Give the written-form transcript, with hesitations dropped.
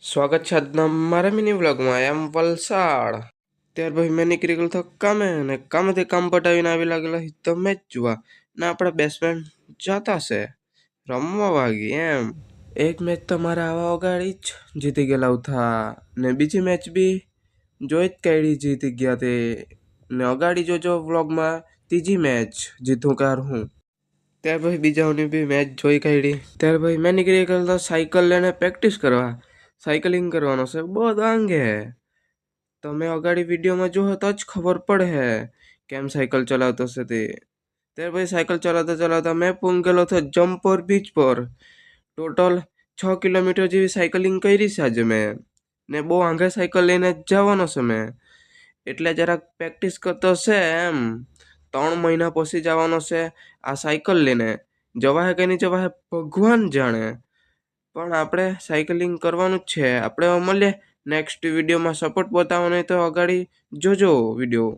સ્વાગત છે આજના મારા મિની વ્લોગમાં. એમ વલસાડ. ત્યાર પછી મેં નીકળી ગયો હતો કામે, અને કામેથી કામ પટાવીને આવી લાગેલો તો મેચ જોવા. ને આપણા બેટ્સમેન જતા છે રમવા વાગી એમ. એક મેચ તો મારા આવા વગાડી જ જીતી ગયેલા હતા, ને બીજી મેચ બી જોઈ જ કાઢી જીતી ગયા તે. ને અગાડી જોજો વ્લોગમાં ત્રીજી મેચ જીતું કાર હું. ત્યાર પછી બીજાઓની બી મેચ જોઈ કાઢી. ત્યાર પછી મેં નીકળી ગયો તો સાયકલ લઈને પ્રેક્ટિસ કરવા. સાયકલિંગ કરવાનો છે બહુ આંગે. તમે અગાડી વિડીયોમાં જોવો તો જ ખબર પડે કેમ સાયકલ ચલાવતો છે તે. ત્યાર પછી સાયકલ ચલાવતા ચલાવતા મેં પહોંચી ગયેલો હતો જમ્પર બીચ પર. ટોટલ 6 કિલોમીટર જેવી સાયકલિંગ કરી છે આજે મેં. ને બહુ આંગે સાયકલ લઈને જ જવાનો છે મેં, એટલે જરાક પ્રેક્ટિસ કરતો છે એમ. 3 મહિના પછી જવાનો છે આ સાયકલ લઈને. જવાહે કે નહીં જવાહે ભગવાન જાણે, પણ આપણે સાયકલિંગ કરવાનું જ છે. આપણે મળીએ નેક્સ્ટ વિડીયોમાં. સપોર્ટ બતાવવાનો હોય તો અગાડી જોજો વિડીયો.